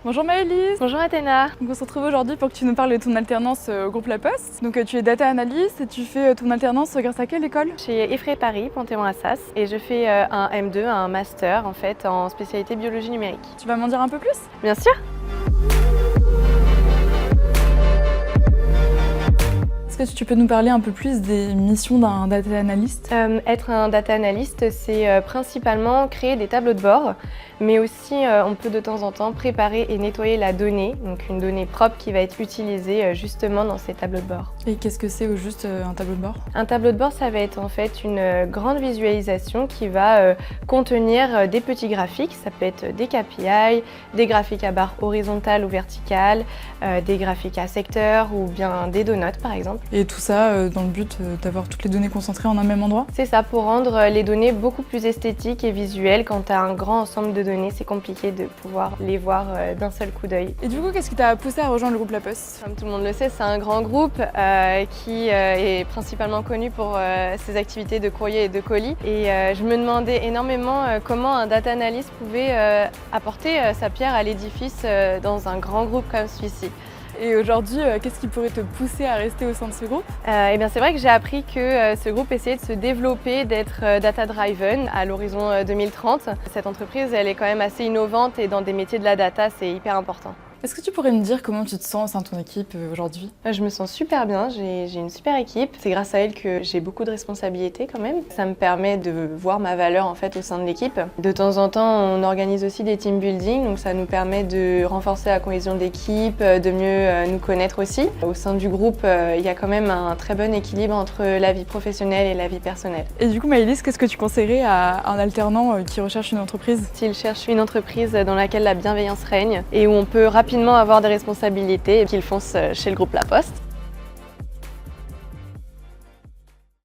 Bonjour Maëlys. Bonjour Athéna. Donc on se retrouve aujourd'hui pour que tu nous parles de ton alternance au groupe La Poste. Donc tu es data analyst et tu fais ton alternance grâce à quelle école? Chez Effray Paris, Panthéon-Assas, et je fais un M2, un master en fait en spécialité biologie numérique. Tu vas m'en dire un peu plus? Bien sûr. Est-ce que tu peux nous parler un peu plus des missions d'un data analyst? Être un data analyst, c'est principalement créer des tableaux de bord, mais aussi on peut de temps en temps préparer et nettoyer la donnée, donc une donnée propre qui va être utilisée justement dans ces tableaux de bord. Et qu'est-ce que c'est au juste un tableau de bord? Un tableau de bord, ça va être en fait une grande visualisation qui va contenir des petits graphiques, ça peut être des KPI, des graphiques à barre horizontale ou verticale, des graphiques à secteur ou bien des donuts par exemple. Et tout ça dans le but d'avoir toutes les données concentrées en un même endroit? C'est ça, pour rendre les données beaucoup plus esthétiques et visuelles. Quand tu as un grand ensemble de données, c'est compliqué de pouvoir les voir d'un seul coup d'œil. Et du coup, qu'est-ce qui t'a poussé à rejoindre le groupe La Poste? Comme tout le monde le sait, c'est un grand groupe qui est principalement connu pour ses activités de courrier et de colis. Et je me demandais énormément comment un data analyst pouvait apporter sa pierre à l'édifice dans un grand groupe comme celui-ci. Et aujourd'hui, qu'est-ce qui pourrait te pousser à rester au sein de ce groupe? Eh bien, c'est vrai que j'ai appris que ce groupe essayait de se développer, d'être data-driven à l'horizon 2030. Cette entreprise, elle est quand même assez innovante et dans des métiers de la data, c'est hyper important. Est-ce que tu pourrais me dire comment tu te sens au sein de ton équipe aujourd'hui? Je me sens super bien, j'ai une super équipe. C'est grâce à elle que j'ai beaucoup de responsabilités quand même. Ça me permet de voir ma valeur en fait au sein de l'équipe. De temps en temps, on organise aussi des team building, donc ça nous permet de renforcer la cohésion d'équipe, de mieux nous connaître aussi. Au sein du groupe, il y a quand même un très bon équilibre entre la vie professionnelle et la vie personnelle. Et du coup, Maëlys, qu'est-ce que tu conseillerais à un alternant qui recherche une entreprise? S'il cherche une entreprise dans laquelle la bienveillance règne et où on peut rapidement avoir des responsabilités, qu'il fonce chez le groupe La Poste.